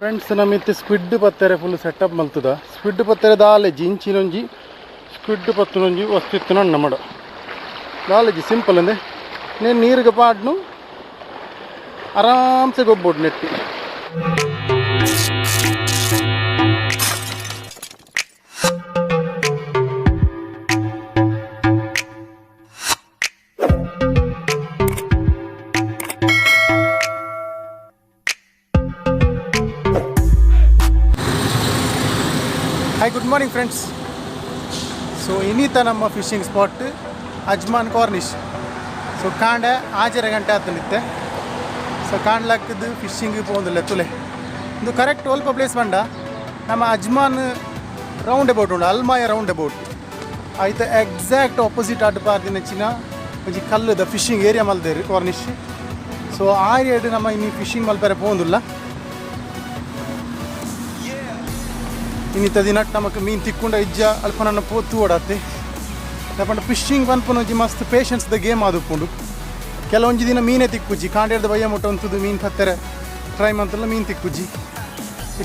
Friends ನಮಿತ್ತೆ squid ಪತ್ತೆರೆ full setup ಮಲ್ತದ ಸ್ಕ್ವಿಡ್ ಪತ್ತೆರೆ ದಾಲೆಜಿ ಇಂಚಿನೊಂಜಿ ಸ್ಕ್ವಿಡ್ ಪತ್ತನೊಂಜಿ ವಸ್ತಿತ್ತು ನಮ್ಮಡ ದಾಲೆಜಿ ಸಿಂಪಲ್ ಅಂದೆ నేను ನೀರಿಗೆ ಪಾಡ್ನು ಆರಾಮ್ಸೆ ಗೊಬ್ಬೋದು ನೆಟ್ಟಿ hi good morning friends. So ಇನ್ನೀತ ನಮ್ಮ fishing spot Ajman corniche. So ಕಾಂಡೆ ಆಚರೆ ಗಂಟೆ ಆತನಿತ್ತೆ. ಸೊ ಕಾಣ್ಲಕ್ಕದು ಫಿಶಿಂಗ್ ಪೋಂದಿಲ್ಲ ತುಲೆ ಇದು ಕರೆಕ್ಟ್ ಒಲ್ಪ ಪ್ಲೇಸ್ ಬಂಡ ನಮ್ಮ ಅಜ್ಮಾನ್ ರೌಂಡ್ ಅಬೌಟ್ ಉಂಡು ಅಲ್ಮಾಯ ರೌಂಡ್ ಅಬೌಟ್ ಆಯ್ತು ಎಕ್ಸಾಕ್ಟ್ ಆಪೋಸಿಟ್ ಆಟ ಪಾರ್ದಿನ ಹೆಚ್ಚಿನ ಒಂಜಿ ಕಲ್ಲುದ ಫಿಶಿಂಗ್ ಏರಿಯಾ ಮಲ್ದೇರಿ ಕಾರ್ನಿಶ್. ಸೊ ಆ ಏರಿಯಾಡು ನಮ್ಮ ಇನ್ನು ಫಿಶಿಂಗ್ ಮಲ್ಪರೆ ಪೋಂದಿಲ್ಲ. ಇನ್ನಿತ ದಿನ ನಮಗೆ ಮೀನು ತಿಕ್ಕೊಂಡ ಇಜ್ಜ ಅಲ್ಪ ನನ್ನ ಪೋತು ಓಡಾತೆ ಯಾಕಂದ್ರೆ ಫಿಶಿಂಗ್ ಪನ್ಪನೊಂಜಿ ಮಸ್ತ್ ಪೇಷನ್ಸ್ದ ಗೇಮ್ ಆದುಕೊಂಡು ಕೆಲವೊಂದು ದಿನ ಮೀನೇ ತಿಕ್ಕುಜ್ಜಿ ಕಾಂಡೇರ್ದ ಬಯ್ಯ ಮುಟ್ಟ ಅಂತದ್ದು ಮೀನು ಪತ್ತೆರೆ ಟ್ರೈ ಮಂತಲ್ಲ ಮೀನು ತಿಕ್ಕುಜ್ಜಿ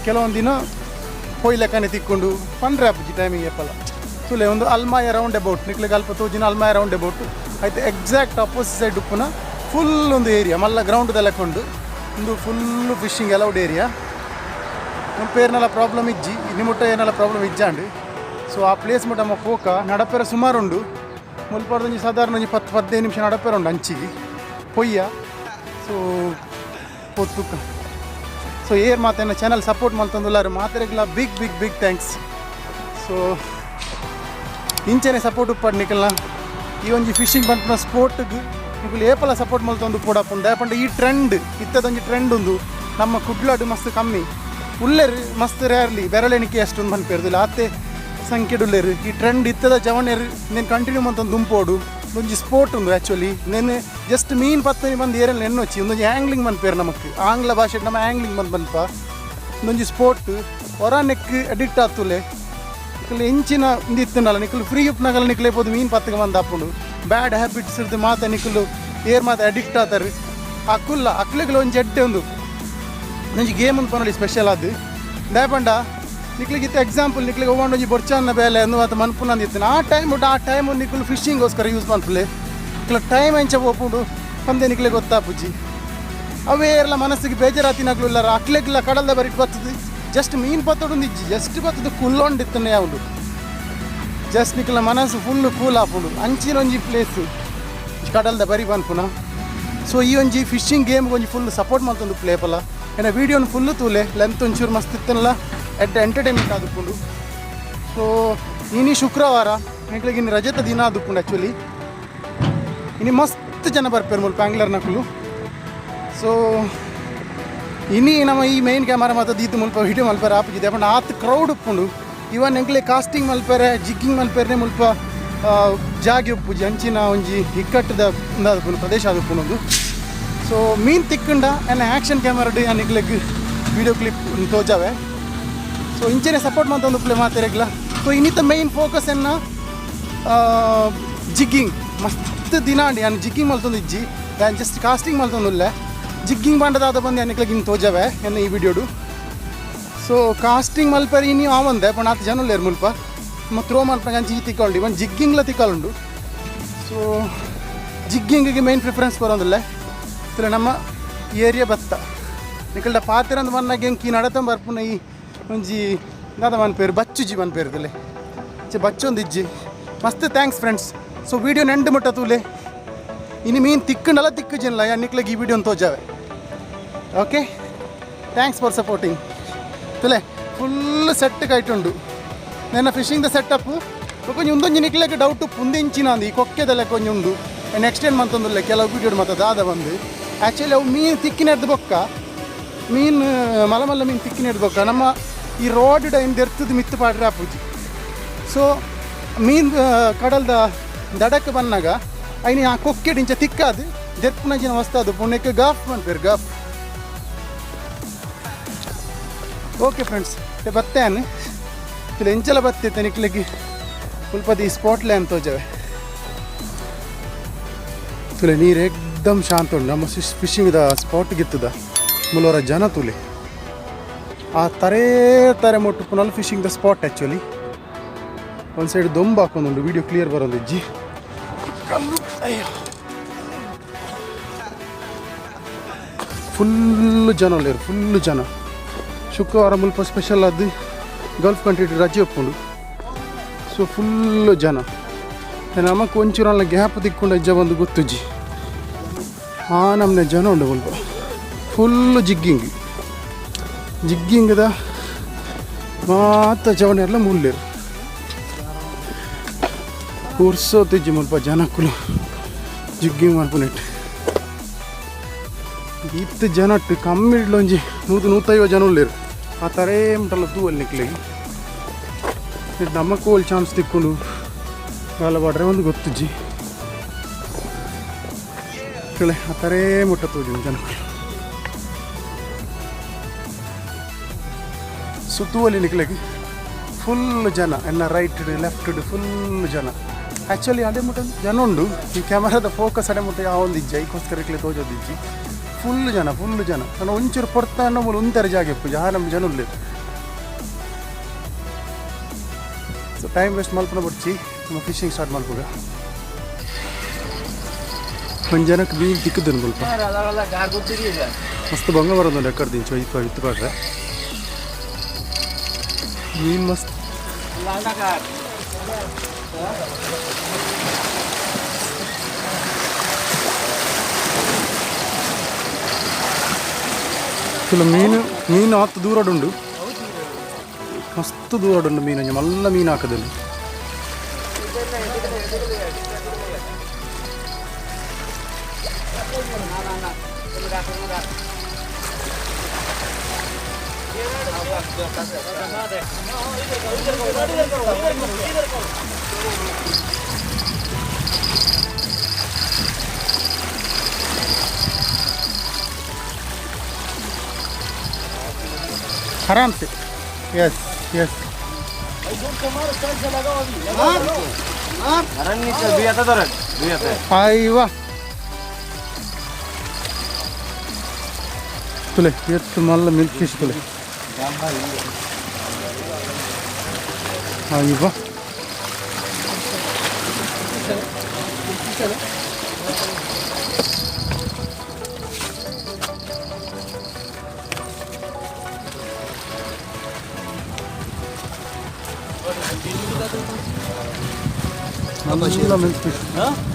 ಕೆಲವೊಂದು ದಿನ ಕೊಯ್ಲೆಕ್ಕನೆ ತಿಕ್ಕೊಂಡು ಪಂಡ್ರೆ ಆಪುಜ್ಜಿ ಟೈಮಿಂಗ್ ಎಪ್ಪಲ್ಲ ಸುಲೆ ಒಂದು ಅಲ್ಮಾಯ ರೌಂಡ್ ಅಬೌಟ್ ನಿಕ್ಲಿಗೆ ಅಲ್ಪ ತೋಜಿನ ಅಲ್ಮಾಯ ರೌಂಡ್ ಅಬೌಟ್ ಆಯ್ತು ಎಕ್ಸಾಕ್ಟ್ ಅಪೋಸಿಟ್ ಸೈಡ್ ಉಪ್ಪುನ ಫುಲ್ ಒಂದು ಏರಿಯಾ ಮಲ್ಲ ಗ್ರೌಂಡ್ದೆಲ್ಲ ಕೊಂಡು ಒಂದು ಫುಲ್ಲು ಫಿಶಿಂಗ್ ಅಲೌಡ್ ಏರಿಯಾ. ನಮ್ಮ ಪೇರ್ನೆಲ್ಲ ಪ್ರಾಬ್ಲಮ್ ಇಜ್ಜಿ ಇನ್ನು ಮುಟ್ಟ ಏನೆಲ್ಲ ಪ್ರಾಬ್ಲಮ್ ಇಜ್ಜಾಂಡು. ಸೊ ಆ ಪ್ಲೇಸ್ ಮುಟ್ಟ ನಮ್ಮ ಪೋಕ ನಡಪೆರ ಸುಮಾರು ಉಂಡು ಮುಲ್ಪಾಡ್ದೊಂಜಿ ಸಾಧಾರಣ ಒಂಜಿ 10-15 ನಿಮಿಷ ನಡಪೆರ ಉಂಡು ಅಂಚಿಗೆ ಪೊಯ್ಯ. ಸೊ ಪೊತ್ತುಕ ಸೊ ಏರ್ ಮಾತೇನ ಚಾನಲ್ ಸಪೋರ್ಟ್ ಮಾಡ್ತಂದುಲ್ಲಾರು ಮಾತೆರೆಗ್ಲ ಬಿಗ್ ಥ್ಯಾಂಕ್ಸ್. ಸೊ ಇಂಚೆನೆ ಸಪೋರ್ಟ್ ಉಪ್ಪಾಡು ನಿಕಲ್ನ ಈ ಒಂಜಿ ಫಿಶಿಂಗ್ ಬಂತ ಸ್ಪೋರ್ಟ್ಗೆ ನಿಕಲ್ ಏಪಲ ಸಪೋರ್ಟ್ ಮಲ್ತೊಂದು ಪೋಡಪ್ಪಂದು ಯಾಪಂಡ ಈ ಟ್ರೆಂಡ್ ಇತ್ತದೊಂಜಿ ಟ್ರೆಂಡ್ ಉಂದು ನಮ್ಮ ಕುಡ್ಲಾಡು ಮಸ್ತ್ ಕಮ್ಮಿ ಉಲ್ಲೆರು ಮಸ್ತ್ ರೇರ್ಲಿ ಬೆರಳೆಣಿಕೆ ಅಷ್ಟೊಂದು ಬಂದ್ಪೇರ್ದಿಲ್ಲ ಆತೆ ಸಂಖ್ಯೆ ಉಲ್ಲೆರು ಈ ಟ್ರೆಂಡ್ ಇತ್ತದ ಜವಣರು నేను ಕಂಟಿನ್ಯೂ ಮಂತೊಂದು ದುಂಪೋಡು ಒಂಜಿ ಸ್ಪೋರ್ಟ್ ಉಂದು ಆ್ಯಕ್ಚುಲಿ నేను ಜಸ್ಟ್ ಮೀನು ಪತ್ತನಿ ಬಂದು ಏರಲ್ಲಿ ನೆನ್ನೊಚ್ಚಿ ಒಂದೊಂಜಿ ಆ್ಯಂಗ್ಲಿಂಗ್ ಬಂದ್ಪೇರು ನಮಗೆ ಆಂಗ್ಲ ಭಾಷೆ ನಮ್ಮ ಆ್ಯಂಗ್ಲಿಂಗ್ ಬಂದ್ಪ ಒಂದೊಂಜಿ ಸ್ಪೋರ್ಟ್ ಹೊರ ನೆಕ್ ಅಡಿಕ್ಟ್ ಆತುಲೆ ನಿಕಲ್ ಎಂಚಿನ ಇಂದಿತ್ತನಲ್ಲ ನಿಕಲ್ ಫ್ರೀ ಉಪ್ನಾಗಲ್ಲ ನಿಕ್ಲೇಬೋದು ಮೀನು ಪತ್ತಗೆ ಬಂದು ಹಾಕೊಂಡು ಬ್ಯಾಡ್ ಹ್ಯಾಬಿಟ್ಸ್ ಇರ್ದು ಮಾತ ನಿಕಲು ಏರ್ ಮಾತ ಅಡಿಕ್ಟ್ ಆತಾರೆ ಅಕ್ಕುಲ್ಲ ಅಕ್ಲಿಗಳು ಒಂದು ಜಡ್ಡೆ ಒಂದು ಒಂಜಿ ಗೇಮ್ ಅಂತ ನೋಡಿ ಸ್ಪೆಷಲ್ ಅದು ದಯಪಂಡ ನಿಕ್ಲಿಗಿತ್ತು ಎಕ್ಸಾಂಪಲ್ ನಿಕ್ಲಿಗೆ ಹೋಗೊಂಡೊಂಜಿ ಬೊರ್ಚಾನ್ನ ಬೇಲೆ ಅಂದು ಮತ್ತು ಮನ್ಪುನಂದಿತ್ತು ಆ ಟೈಮ್ ನಿಕ್ಲು ಫಿಶಿಂಗೋಸ್ಕರ ಯೂಸ್ ಮಾಡ್ಪುಲೆ ನಿಕ್ಲ ಟೈಮ್ ಹೆಂಚ ಹೋಗ್ಕೊಂಡು ಒಂದೇ ನಿಕ್ಲಿಗೆ ಗೊತ್ತಾಪುಜ್ಜಿ ಅವೇ ಎಲ್ಲ ಮನಸ್ಸಿಗೆ ಬೇಜಾರಾತಿನಾಗ್ಲೂ ಇಲ್ಲ ಅಕ್ಲೆಗ್ಲ ಕಡಲ್ದ ಬರಿಟ್ಟು ಬರ್ತದೆ ಜಸ್ಟ್ ಮೀನು ಪತ್ತೊಂದು ಇಜ್ಜಿ ಜಸ್ಟ್ ಬರ್ತದೆ ಕುಲ್ಲೊಂಡಿತ್ತನೆ ಯಾವುದು ಜಸ್ಟ್ ನಿಕ್ಲ ಮನಸ್ಸು ಫುಲ್ಲು ಕೂಲ್ ಆಪುಂಡು ಅಂಚಿನೊಂಜಿ ಪ್ಲೇಸು ಕಡಲ್ದ ಬರಿ ಬಂದ್ಪುನ. ಸೊ ಈ ಒಂಜಿ ಫಿಶಿಂಗ್ ಗೇಮ್ಗೆ ಒಂಜಿ ಫುಲ್ ಸಪೋರ್ಟ್ ಮಾಡ್ತಂದು ಪ್ಲೇಪಲ್ಲ ಏನ ವೀಡಿಯೋನ ಫುಲ್ಲು ತೂಲೆ ಲೆಂತ್ ಒಂಚೂರು ಮಸ್ತ್ ಇತ್ತನಲ್ಲ ಎಂಟರ್ಟೈನ್ಮೆಂಟ್ ಆದುಕೊಂಡು. ಸೊ ಇನ್ನು ಶುಕ್ರವಾರ ನಿಕ್ಲಿಗೆ ಇನ್ನು ರಜತ ದಿನ ಆದುಕೊಂಡು ಆ್ಯಕ್ಚುಲಿ ಇನ್ನು ಮಸ್ತ್ ಜನ ಬರ್ಪೇರು ಮುಲ್ಪ ಬ್ಯಾಂಗ್ಳೂರ್ ನಕಲು. ಸೊ ಇನ್ನು ನಮ್ಮ ಈ ಮೈನ್ ಕ್ಯಾಮರಾ ಮತ್ತು ದೀತು ಮುಲ್ಪ ವಿಡಿಯೋ ಮಲ್ಪೇರೆ ಆಪಿದೆ ಬಟ್ ಆತ್ ಕ್ರೌಡ್ ಉಪ್ಪುಂಡು ಇವನ್ ಎಂಕ್ಲೆ ಕಾಸ್ಟಿಂಗ್ ಮಲ್ಪೇರೆ ಜಿಗ್ಗಿಂಗ್ ಮಲ್ಪೇರೆ ಮುಲ್ಪ ಜಾಗಿ ಉಪ್ಪುಜಿ ಅಂಚಿನ ಒಂಜಿ ಇಕ್ಕಟ್ಟದ ಪ್ರದೇಶ ಆದುಕೊಂಡು. ಸೊ ಮೀನು ತಿಕ್ಕಂಡ ಎಲ್ಲ ಆ್ಯಕ್ಷನ್ ಕ್ಯಾಮರಾಡು ನಿಕ್ಲೆಗ್ ವೀಡಿಯೋ ಕ್ಲಿಪ್ ತೋಜಾವೆ. ಸೊ ಇಂಚೆನೆ ಸಪೋರ್ಟ್ ಮಾಡ್ತೊಂದು ಪ್ಲೇ ಮಾತೆರೆಗ್ಲ. ಸೊ ಇನ್ನಿತ ಮೈನ್ ಫೋಕಸ್ ಎನ್ನ ಜಿಗ್ಗಿಂಗ್ ಮಸ್ತ್ ದಿನ ಅಂಡಿ ನಾನು ಜಿಗ್ಗಿಂಗ್ ಮಲ್ತೊಂದು ಇಜ್ಜಿ ನಾನು ಜಸ್ಟ್ ಕಾಸ್ಟಿಂಗ್ ಮಲ್ತೊಂದುಲ್ಲೆ ಜಿಗ್ಗಿಂಗ್ ಬಂಡದಾದ ಬಂದು ನಿಕ್ಲೆಗ್ ಇನ್ನು ತೋಜಾವೆ ಎನ್ನ ಈ ವಿಡಿಯೋಡು. ಸೊ ಕಾಸ್ಟಿಂಗ್ ಮಲ್ಪರಿ ನೀವು ಆವಂದೆ ಪಣ ಆತ ಜನ ಉಲ್ಲೇರು ಮುಲ್ಪ ಮತ್ತು ಥ್ರೋ ಮಲ್ಪಂಗೆ ಅಂಚಿ ತಿಕ್ಕೊಂಡು ಇವನ್ ಜಿಗ್ಗಿಂಗ್ಲ ತಿಕ್ಕಲುಂಡು. ಸೊ ಜಿಗ್ಗಿಂಗಿಗೆ ಮೈನ್ ಪ್ರಿಫರೆನ್ಸ್ ಕೊರೋದಿಲ್ಲ ಇತ್ತು ನಮ್ಮ ಏರಿಯಾ ಬತ್ತ ನಿಕಲ್ಡ ಪಾತಿರಂದು ಮನ್ನಾಗೆ ಎಂಕಿ ನಡತ ಬರ್ಪುನ ಈ ಒಂಜಿ ದಾದ ಮನ್ಪೇರು ಬಚ್ಚುಜಿ ಮನ್ಪೇರ್ದಲೆ ಬಚ್ಚೊಂದು ಇಜ್ಜಿ ಮಸ್ತ್ ಥ್ಯಾಂಕ್ಸ್ ಫ್ರೆಂಡ್ಸ್. ಸೊ ವೀಡಿಯೋ ನೆಂಡು ಮುಟ್ಟ ತೂಲೆ ಇನ್ನು ಮೀನು ತಿಕ್ಕಂಡಲ್ಲ ತಿಕ್ಕುಜಿಲ್ಲ ನಿಕ್ಲಿಗೆ ಈ ವಿಡಿಯೋನ ತೋಜಾವೆ. ಓಕೆ ಥ್ಯಾಂಕ್ಸ್ ಫಾರ್ ಸಪೋರ್ಟಿಂಗ್ ತುಲೆ ಫುಲ್ ಸೆಟ್ ಕೈಟುಂಡು ನನ್ನ ಫಿಶಿಂಗ್ದ ಸೆಟಪ್ ಕೊಂಚ ಒಂದೊಂಜಿ ನಿಕ್ಲಿಗೆ ಡೌಟು ಪುಂದೆ ಇಂಚಿನ ಅಂದು ಈ ಕೊಕ್ಕೆದೆಲ್ಲ ಕೊಂಚ ಉಂಡು ನೆಕ್ಸ್ಟ್ ಮಂತೊಂದುಲ್ಲೆ ಕೆಲವು ವೀಡಿಯೋ ಮತ್ತು ದಾದ ಬಂದು ಆ್ಯಕ್ಚುಲಿ ಅವು ಮೀನು ತಿಕ್ಕಿನೆಡ್ದು ಬೊಕ್ಕ ಮೀನು ಮಲ್ಲ ಮೀನು ತಿಕ್ಕಿನೆಡ್ದು ಬೊಕ್ಕ ನಮ್ಮ ಈ ರೋಡ್ ಇಂದ ಎರ್ತದ ಮಿತ್ತು ಪಾಡ್ರೆ ಆಪುಜಿ. ಸೊ ಮೀನು ಕಡಲ್ದ ದಡಕ್ಕೆ ಬಂದಾಗ ಐನಿ ಆ ಕೊಕ್ಕೆಡ್ ಇಂಚ ತಿಕ್ಕಾದು ಜರ್ಪುನಂಚಿನ ವಸ್ತಾದು ಪುಣ್ಯಕ್ಕೆ ಗಾಫ್ ಮನ್ಪೇರು ಗಾಫ್. ಓಕೆ ಫ್ರೆಂಡ್ಸ್ ಬತ್ತೇನು ಇಲ್ಲ ಎಂಚೆಲ್ಲ ಬತ್ತೈತೆ ನಿಕ್ಲಿಗೆ ಸ್ವಲ್ಪ ಈ ಸ್ಪಾಟ್ಲೆ ಅಂತ ತೋಜಾವೆ ತುಲೆ ನೀರು एकदम ಶಾಂತ ಉಂಟು ನಮ್ಮ ಫಿಶಿಂಗ್ದ ಸ್ಪಾಟ್ಗಿತ್ತದ ಮೂಲವರ ಜನ ತುಲೆ ಆ ತಾರೆ ಮುಟ್ಟು ಫಿಶಿಂಗ್ ದ ಸ್ಪಾಟ್ ಆ್ಯಕ್ಚುಲಿ. ಒಂದು ಸೈಡ್ ದೊಂಬು ಹಾಕೊಂಡುಂಡು ವಿಡಿಯೋ ಕ್ಲಿಯರ್ ಬರೋದು ಇಜ್ಜಿ. ಅಯ್ಯೋ ಫುಲ್ಲು ಜನ ಒಳ್ಳೆಯರು, ಫುಲ್ಲು ಜನ. ಶುಕ್ರವಾರ ಮುಲ್ಪ ಸ್ಪೆಷಲ್ ಅದು ಗಲ್ಫ್ ಕಂಟ್ರಿ ರಜೆ ಒಪ್ಪುಂಡು. ಸೊ ಫುಲ್ಲು ಜನ. ನಮಕ್ಕೆ ಒಂಚೂರಲ್ಲ ಗ್ಯಾಪ್ ತಿಕ್ಕೊಂಡು ಅಜ್ಜ ಬಂದು ಗೊತ್ತುಜ್ಜಿ. ಆ ನಮ್ಮನೆ ಜನ ಉಂಡು ಮುಲ್ಪ. ಫುಲ್ಲು ಜಿಗ್ಗಿಂಗ್ದ ಮಾತ ಜವನ ಎಲ್ಲ ಮುಳ್ಳೇರು ಉರ್ಸೋತಿಜ್ಜಿ ಮುಲ್ಪ ಜನಕ್ಕೂ ಜಿಗ್ಗಿಂಗ್ ಮಾಡ್ಪುನಿಟ್ಟು. ಇತ್ತು ಜನ ಕಮ್ಮಿ ಇಡ್ಲೊಂಜಿ 150 ಜನ ಉಳ್ಳೇರು. ಆ ತರೇ ಉಂಟಲ್ಲ ತೂವಲ್ಲಿ ನಿಕ್ಲಿಗೆ ನಮಕ್ಕೂ ಅಲ್ಲಿ ಚಾನ್ಸ್ ತಿಕ್ಕೊಂಡು ಗಾಲ ಬಾಡ್ರೆ ಒಂದು ಗೊತ್ತುಜ್ಜಿ ಕೇಳೆ. ಆ ತರೇ ಮುಟ್ಟ ತೋಜಿ ಜನಕ್ಕೂ ಸುತ್ತುವಲ್ಲಿ ನಿಕ್ಲಿಗೆ ಫುಲ್ ಜನ. ಎನ್ನ ರೈಟ್ ಲೆಫ್ಟ್ ಫುಲ್ ಜನ. ಆ್ಯಕ್ಚುಲಿ ಅಡೆ ಮುಟ್ಟ ಜನ ಉಂಡು. ಈ ಕ್ಯಾಮರಾದ ಫೋಕಸ್ ಅಡೆ ಮುಟ್ಟ ಯಾವೊಂದು ಇಜ್ಜ ಈಗೋಸ್ಕರ ಇಕ್ಲಿ ತೋಜೋದಿಜ್ಜಿ. ಫುಲ್ ಜನ ನಾನು ಒಂಚೂರು ಪೊರ್ತ ಅನ್ನೋ ಮೂಲ ಒಂಥರ ಜಾಗ ಇಪ್ಪು ಜಾ ನಮ್ಮ ಜನ ಉಳ್ಳಿ. ಸೊ ಟೈಮ್ ವೇಸ್ಟ್ ಮಲ್ಪನ ಬಿಡ್ಚಿ ನಮ್ಮ ಫಿಶಿಂಗ್ ಸ್ಟಾರ್ಟ್ ಮಾಡ್ಬೋದ. ಒಂದು ಜನಕ್ಕೆ ಮೀನು ತಿಕ್ಕಿದ್ದೇನೆ ಸ್ವಲ್ಪ ಮಸ್ತ್ ಭಂಗ ಬರೋದು ಎಕ್ಕಡ್ತೀನಿ ಇತ್ತು ಕಾಡ್ರೆ ಮೀನು ಮಸ್ತ್. ಮೀನು ಹತ್ತು ದೂರಡುಂಡು, ಮಸ್ತ್ ದೂರಡುಂಡು ಮೀನು. ಮಲ್ಲ ಮೀನು ಹಾಕದಲ್ಲಿ आराम से. यस यस आईवा तुले ये मल्ल मिल्क फिश तुले आईवा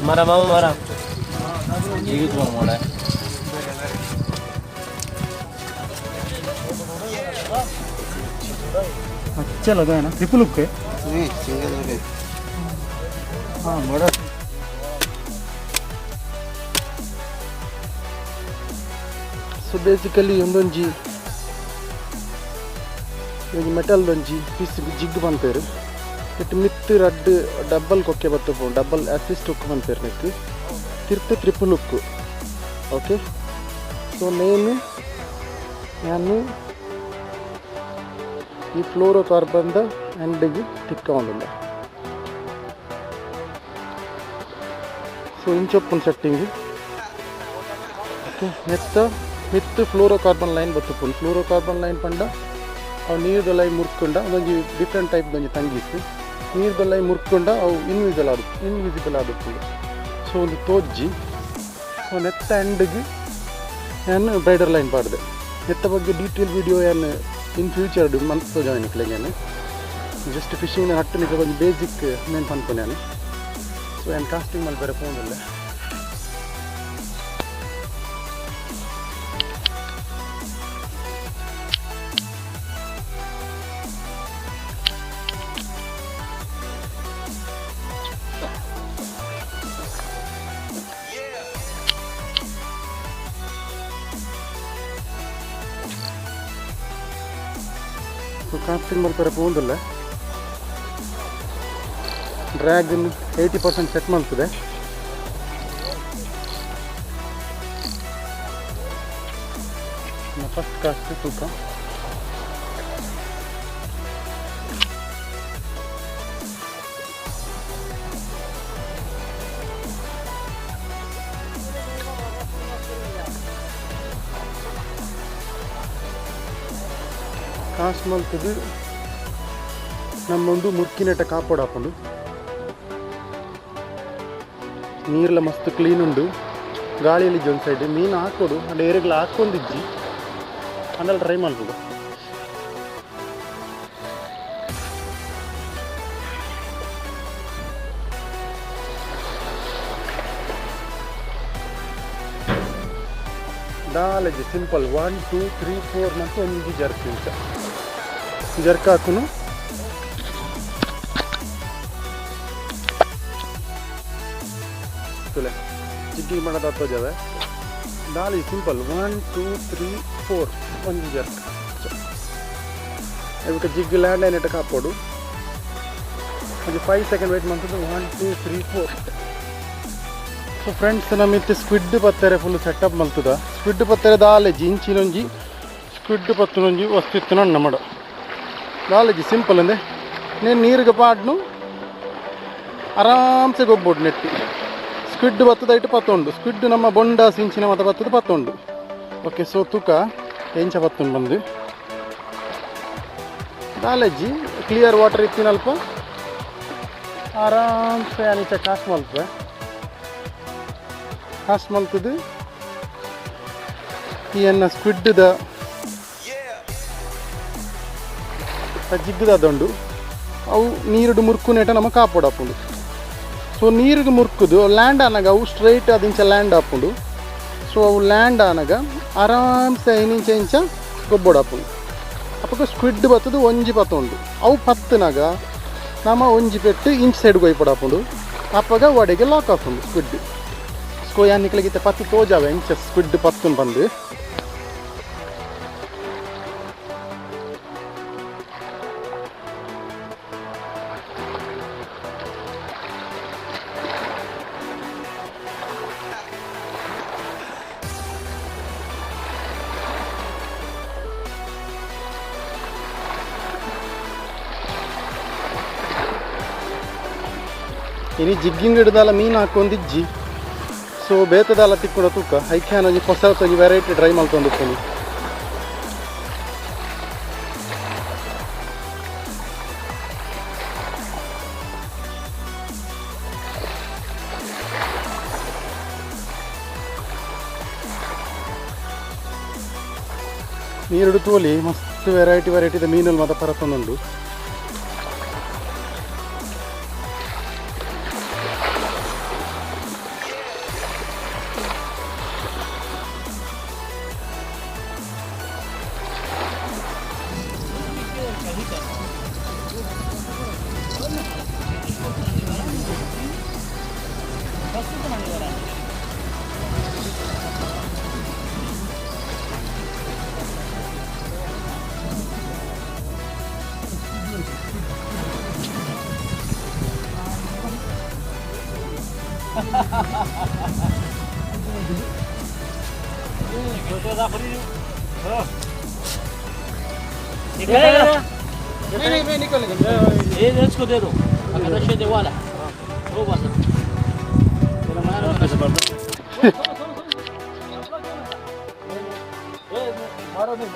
मारा मामा मारा ये तो मोड़ा है अच्छा लगा है ना. ट्रिपल हुक है नहीं सिंगल लगे. हाँ बड़ा. So basically ಒಂದೊಂಜಿ ಮೆಟಲ್ ಒಂಜಿ ಪೀಸ್ ಜಿಗ್ ಬಂತೇರು ಇಟ್ಟು ಮಿತ್ತು ರಡ್ಡು ಡಬ್ಬಲ್ ಕೊಕ್ಕೆ ಬತ್ತು ಪೋಂಡು ಡಬ್ಬಲ್ ಅಸಿಸ್ಟ್ ಹುಕ್ ಬಂತೇರು ನೆಕ್ ತಿರ್ತು ಟ್ರಿಪಲ್ ಹುಕ್. ಓಕೆ ಸೊ ನಾನು ಈ ಫ್ಲೋರೋ ಕಾರ್ಬನ್ದ ಎಂಡಿಗೆ ತಿಕ್ಕೊಂಡಿಲ್ಲ. ಸೊ ಇಂಚೊಪ್ಪನ ಸೆಟ್ಟಿಂಗ್ ಓಕೆ ಮಿತ್ತು ಫ್ಲೋರೋ ಕಾರ್ಬನ್ ಲೈನ್ ಬತ್ತುಪ್ಪುಂಡು. ಫ್ಲೋರೋ ಕಾರ್ಬನ್ ಲೈನ್ ಪಂಡ ಅವು ನೀರ್ದೊಲೈ ಮುರ್ಕೊಂಡ ಅದೊಂದು ಡಿಫ್ರೆಂಟ್ ಟೈಪ್ ಒಂಜಿ ತಂಗಿತ್ತು. ನೀರ್ದೊಲೈ ಮುರ್ಕೊಂಡ ಅವು ಇನ್ವಿಸಿಬಲ್ ಆಡುಪ್ಪುಂಡು. ಸೊ ಒಂದು ತೋಜ್ಜಿ ನೆತ್ತ ಎಂಡಿಗೆ ನಾನು ಬ್ರೈಡರ್ ಲೈನ್ ಪಾಡಿದೆ. ನೆತ್ತ ಬಗ್ಗೆ ಡೀಟೇಲ್ ವಿಡಿಯೋ ಏನು ಇನ್ ಫ್ಯೂಚರ್ ಮಂತ್ ತೋಜಾನೆ ನಿಕ್ಲೆಗೇನು ಜಸ್ಟ್ ಫಿಶಿಂಗ್ ಹಟ್ಟು ನಿಕ್ಕ ಒಂದು ಬೇಸಿಕ್ ಮೇನ್ ಪನ್ಪುನೇನು. ಸೊ ಏನು ಕಾಸ್ಟಿಂಗ್ ಮಾಡಿ ಬೇರೆ ಫೋನಲ್ಲೇ ಕಾಸ್ಟಿಂಗ್ ಮಾಡ್ತಾರೆ ಪೋಂದಿಲ್ಲ. ಡ್ರ್ಯಾಗನ್ 80% ಸೆಟ್ ಮಾಡ್ತದೆ. ಫಸ್ಟ್ ಕಾಸ್ಟ್ ತೂಕ ಕಾಸು ಮಲ್ತದು ನಮ್ಮೊಂದು ಮುರ್ಕಿನೆಟ್ಟ ಕಾಪಾಡು ಹಾಕೊಂಡು ನೀರೆಲ್ಲ ಮಸ್ತ್ ಕ್ಲೀನ್ ಉಂಡು ಗಾಳಿಯಲ್ಲಿ ಒಂದು ಸೈಡ್ ಮೀನು ಹಾಕೋಡು ಅಲ್ಲಿ ಏರಿಗೆಲ್ಲ ಹಾಕ್ಕೊಂಡಿದ್ದಿ ಅದೆಲ್ಲ ಟ್ರೈ ಮಾಡ್ಬೋದು. ದಾಲೆಜಿ ಸಿಂಪಲ್ 1 2 3 4 ಮತ್ತು ಒಂದು ಜರ್ಕ್ ಇಂಚ ಜರ್ಕ್ ಹಾಕುನು ತುಲೆ ಜಿಗ್ಗಿ ಮಾಡೋದು ಹತ್ತೋಜವೆ ದಾಲ್ ಈ ಸಿಂಪಲ್ 1 2 3 4 ಒಂದು ಜರ್ಕ್ ಇವಕ್ಕೆ ಜಿಗ್ಗಿ ಲ್ಯಾಂಡ್ ಲೈನ್ ಇಟ್ಟು ಕಾಪಾಡು ಅದು 5 ಸೆಕೆಂಡ್ ವೇಟ್ ಮಾಡ್ತದೆ 1 2 3 4. ಸೊ ಫ್ರೆಂಡ್ಸ್ ನಮ್ಮಿತ್ತು ಸ್ಕ್ವಿಡ್ ಪತ್ತೆರೆ ಫುಲ್ ಸೆಟಪ್ ಮಲ್ತದ ಸ್ಕ್ವಿಡ್ ಪತ್ತೆರೆ ದಾಲೆಜಿ ಇಂಚಿನೊಂಜಿ ಸ್ಕ್ವಿಡ್ ಪತ್ತನೊಂಜಿ ವಸ್ತಿತ್ತು ನನ್ನ ಮಾಡ ದಾಲೆಜಿ ಸಿಂಪಲ್ ಅಂದೆ నేను ನೀರಿಗೆ ಪಾಡ್ನು ಆರಾಮ್ಸೆ ಗೊಬ್ಬೋದು ನೆಟ್ಟಿ ಸ್ಕ್ವಿಡ್ ಬತ್ತದ ಇಟ್ಟು ಪತ್ತೊಂಡು ಸ್ಕ್ವಿಡ್ ನಮ್ಮ ಬೊಂಡ ಸಿಂಚಿನ ಮತ್ತು ಬತ್ತದ ಪತ್ತೊಂಡು. ಓಕೆ ಸೊ ತೂಕ ಎಂಚ ಪತ್ತೊಂಡು ಬಂದು ದಾಲೆಜ್ಜಿ ಕ್ಲಿಯರ್ ವಾಟರ್ ಇತ್ತಿನಲ್ಪ ಆರಾಮ್ಸೆ ಅನಿಚ ಕಾಸು ಮಲ್ತದೆ ಕಾಸು ಮಲ್ತದು ಈ ಅನ್ನ ಸ್ಕ್ವಿಡ್ದ ಜಿಗ್ಗದೊಂಡು ಅವು ನೀರುಡು ಮುರ್ಕು ನೆಟ ನಮ್ಮ ಕಾಪಾಡು ಹಾಕೊಂಡು ಸೊ ನೀರಿಗೆ ಮುರ್ಕುದು ಲ್ಯಾಂಡ್ ಆನಾಗ ಅವು ಸ್ಟ್ರೈಟ್ ಅದಿಂಚ ಲ್ಯಾಂಡ್ ಹಾಕೊಂಡು ಸೊ ಅವು ಲ್ಯಾಂಡ್ ಆನಾಗ ಆರಾಮ್ಸೆ ಐನಿಂಚ ಇಂಚ ಗೊಬ್ಬೊಡು ಹಾಕೊಂಡು ಅಪ್ಪಕ್ಕೆ ಸ್ಕ್ವಿಡ್ ಬತ್ತದು ಒಂಜಿ ಪತ್ತೊಂಡು ಅವು ಪತ್ತನಾಗ ನಮ್ಮ ಒಂಜಿ ಪೆಟ್ಟು ಇಂಚ್ ಸೈಡ್ಗೆ ಹೋಯ್ಪಡು ಹಾಕೊಂಡು ಅಪ್ಪಗ ಒಡೆಗೆ ಲಾಕ್ ಹಾಕೊಂಡು ಸ್ಕ್ವಿಡ್ ಸ್ಕೋ ಯಾನಿಕ್ಲಿಗಿತ್ತೆ ಪತ್ತು ತೋಜಾವೆ ಇಂಚ ಸ್ಕ್ವಿಡ್ ಪತ್ತನ್ ಬಂದು ಇನಿ ಜಿಗ್ಗಿಂಗ್ ಹಿಡ್ದಲ್ಲ ಮೀನು ಹಾಕೊಂಡಿಜ್ಜಿ ಸೊ ಬೇತದಲ್ಲ ತಿಕ್ಕೊಡ ತೂಕ ಐಕ್ಯಾನ ಹೊಸ ಹೊಸ ವೆರೈಟಿ ಟ್ರೈ ಮಾಡ್ಕೊಂಡಿರ್ತೀನಿ. ನೀರು ತೋಲಿ ಮಸ್ತ್ ವೆರೈಟಿದ ಮೀನಲ್ಲಿ ಮಾತ್ರ ಪರತೊಂದುಂಡು. इसको दे दो अगर दे वाला वो बस मारो नहीं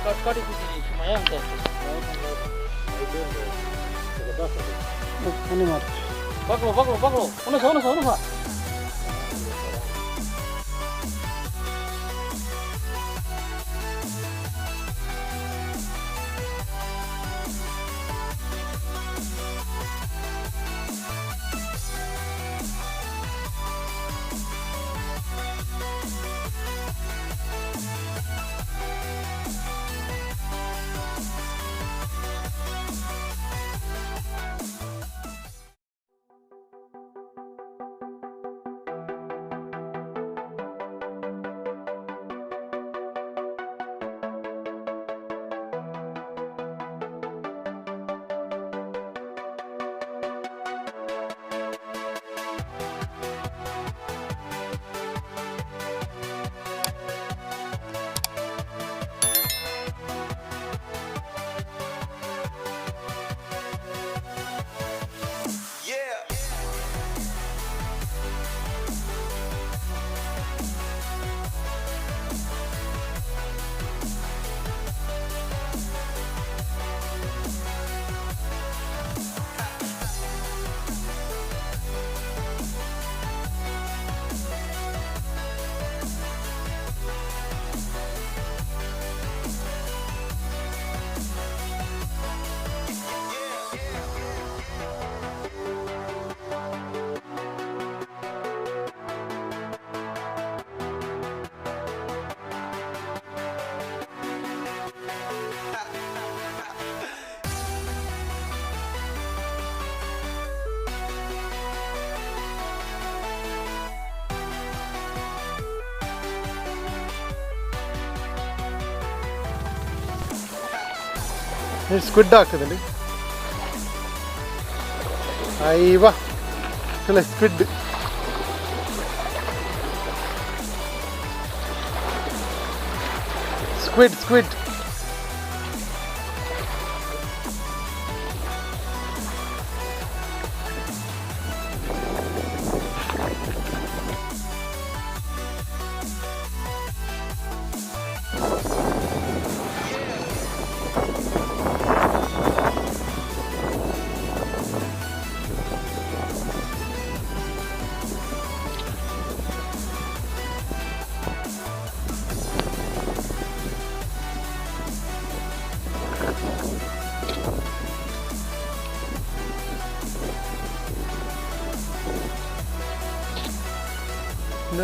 कट पकड़ो उन्हें ಸ್ಕ್ವಿಡ್ ಹಾಕಿದಲ್ಲಿ ಅಯ್ಯವಾ ಇಲ್ಲ ಸ್ಕ್ವಿಡ್ ಸ್ಕ್ವಿಡ್ ಸ್ಕ್ವಿಡ್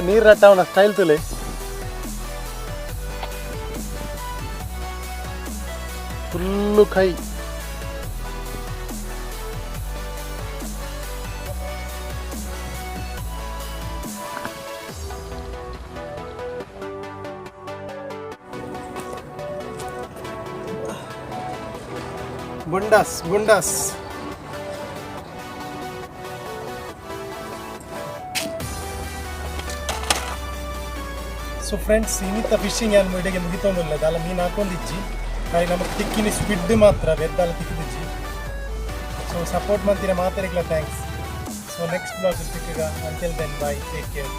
ನೀರು ರಟ್ಟವನ ಸ್ಟೈಲ್ ತುಲೆ ಫುಲ್ಲು ಕೈ ಬುಂಡಾಸ್ ಬುಂಡಾಸ್ ಸೊ ಫ್ರೆಂಡ್ಸ್ ಇನ್ನಿತ್ತ ಫಿಶಿಂಗ್ ಏನು ಮೀಡಿಯಾಗೆ ಮುಗಿತೊಂದಿಲ್ಲ ಅದಲ್ಲ ಮೀನು ಹಾಕೊಂಡಿಜ್ಜಿ ಹಾಗೆ ನಮಗೆ ತಿಕ್ಕಿನಿ ಸ್ಕ್ವಿಡ್ ಮಾತ್ರ ಬೆದ್ದಲ್ಲ ತಿಕ್ಕಿದಿಜ್ಜಿ ಸೊ ಸಪೋರ್ಟ್ ಮಾಡ್ತೀರಾ ಮಾತಾಡಿಲ್ಲ ಥ್ಯಾಂಕ್ಸ್ ಸೊ ನೆಕ್ಸ್ಟ್ ಬ್ಲಾಗ್ ಸಿಕ್ಕಿಗ until then bye take care